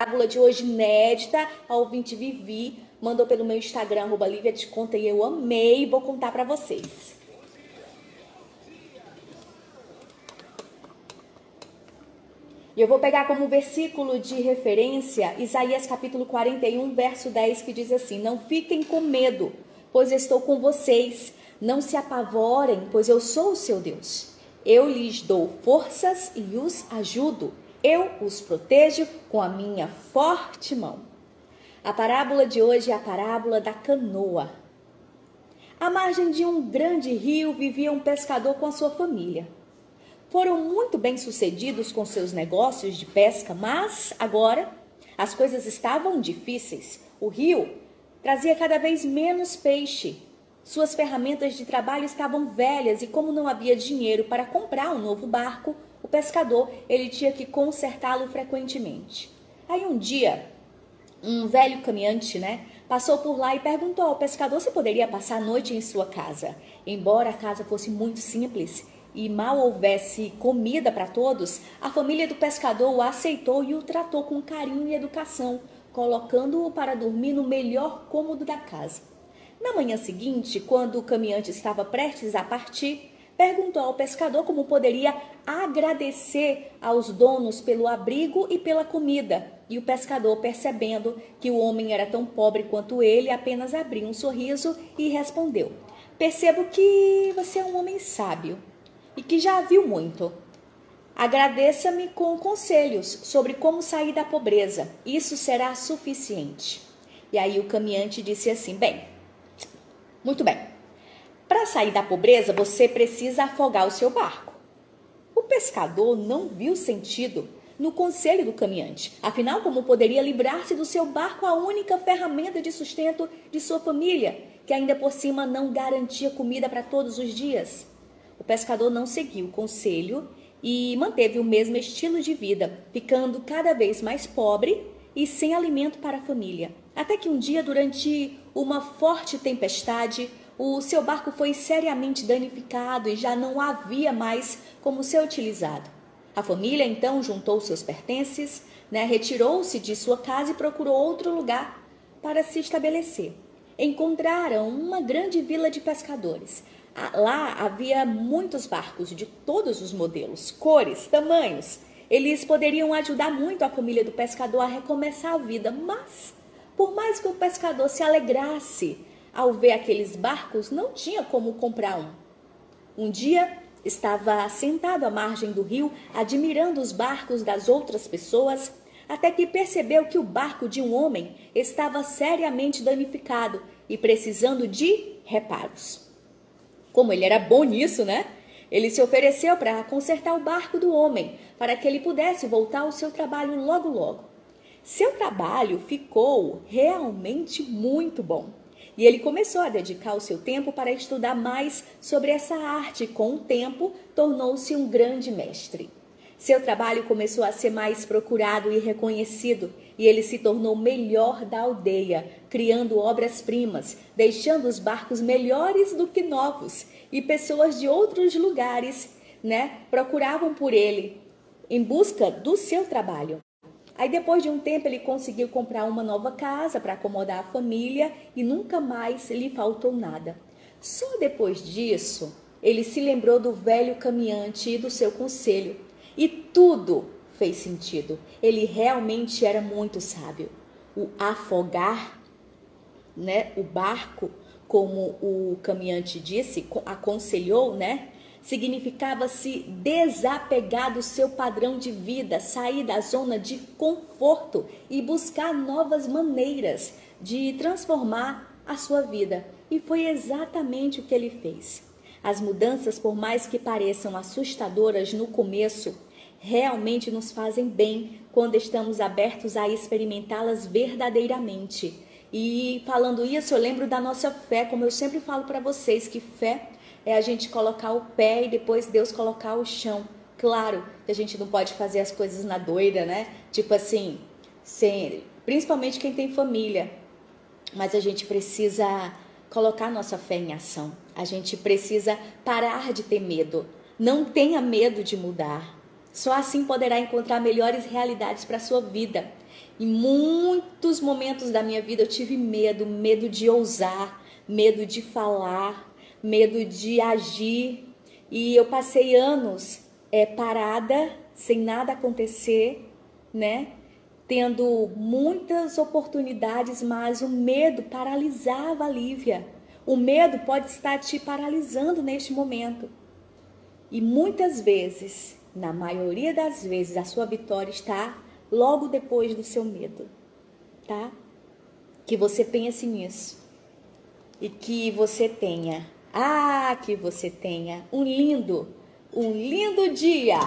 parábola de hoje inédita. A ouvinte Vivi mandou pelo meu Instagram, @LiviaTeConta, e eu amei, vou contar para vocês. E eu vou pegar como versículo de referência Isaías capítulo 41, verso 10, que diz assim: não fiquem com medo, pois estou com vocês. Não se apavorem, pois eu sou o seu Deus. Eu lhes dou forças e os ajudo. Eu os protejo com a minha forte mão. A parábola de hoje é a parábola da canoa. À margem de um grande rio vivia um pescador com a sua família. Foram muito bem-sucedidos com seus negócios de pesca, mas agora as coisas estavam difíceis. O rio trazia cada vez menos peixe. Suas ferramentas de trabalho estavam velhas e, como não havia dinheiro para comprar um novo barco, o pescador ele tinha que consertá-lo frequentemente. Aí um dia, um velho caminhante, passou por lá e perguntou ao pescador se poderia passar a noite em sua casa. Embora a casa fosse muito simples e mal houvesse comida para todos, a família do pescador o aceitou e o tratou com carinho e educação, colocando-o para dormir no melhor cômodo da casa. Na manhã seguinte, quando o caminhante estava prestes a partir, perguntou ao pescador como poderia agradecer aos donos pelo abrigo e pela comida. E o pescador, percebendo que o homem era tão pobre quanto ele, apenas abriu um sorriso e respondeu: percebo que você é um homem sábio e que já viu muito. Agradeça-me com conselhos sobre como sair da pobreza. Isso será suficiente. E aí o caminhante disse assim: muito bem. Para sair da pobreza, você precisa afogar o seu barco. O pescador não viu sentido no conselho do caminhante. Afinal, como poderia livrar-se do seu barco, a única ferramenta de sustento de sua família, que ainda por cima não garantia comida para todos os dias? O pescador não seguiu o conselho e manteve o mesmo estilo de vida, ficando cada vez mais pobre e sem alimento para a família. Até que um dia, durante uma forte tempestade, o seu barco foi seriamente danificado e já não havia mais como ser utilizado. A família então juntou seus pertences, retirou-se de sua casa e procurou outro lugar para se estabelecer. Encontraram uma grande vila de pescadores. Lá havia muitos barcos de todos os modelos, cores, tamanhos. Eles poderiam ajudar muito a família do pescador a recomeçar a vida, mas por mais que o pescador se alegrasse ao ver aqueles barcos, não tinha como comprar um. Um dia, estava sentado à margem do rio, admirando os barcos das outras pessoas, até que percebeu que o barco de um homem estava seriamente danificado e precisando de reparos. Como ele era bom nisso, ele se ofereceu para consertar o barco do homem, para que ele pudesse voltar ao seu trabalho logo logo. Seu trabalho ficou realmente muito bom. E ele começou a dedicar o seu tempo para estudar mais sobre essa arte e, com o tempo, tornou-se um grande mestre. Seu trabalho começou a ser mais procurado e reconhecido, e ele se tornou o melhor da aldeia, criando obras-primas, deixando os barcos melhores do que novos, e pessoas de outros lugares, procuravam por ele em busca do seu trabalho. Aí depois de um tempo ele conseguiu comprar uma nova casa para acomodar a família e nunca mais lhe faltou nada. Só depois disso ele se lembrou do velho caminhante e do seu conselho. E tudo fez sentido. Ele realmente era muito sábio. O afogar, o barco, como o caminhante disse, aconselhou, significava se desapegar do seu padrão de vida, sair da zona de conforto e buscar novas maneiras de transformar a sua vida. E foi exatamente o que ele fez. As mudanças, por mais que pareçam assustadoras no começo, realmente nos fazem bem quando estamos abertos a experimentá-las verdadeiramente. E falando isso, eu lembro da nossa fé, como eu sempre falo para vocês, que fé é a gente colocar o pé e depois Deus colocar o chão. Claro que a gente não pode fazer as coisas na doida, Tipo assim, principalmente quem tem família. Mas a gente precisa colocar nossa fé em ação. A gente precisa parar de ter medo. Não tenha medo de mudar. Só assim poderá encontrar melhores realidades para a sua vida. Em muitos momentos da minha vida eu tive medo de ousar, medo de falar, medo de agir. E eu passei anos parada, sem nada acontecer, né? Tendo muitas oportunidades, mas o medo paralisava a Lívia. O medo pode estar te paralisando neste momento. E muitas vezes, na maioria das vezes, a sua vitória está logo depois do seu medo, tá? Que você pense nisso. E que você tenha um lindo dia!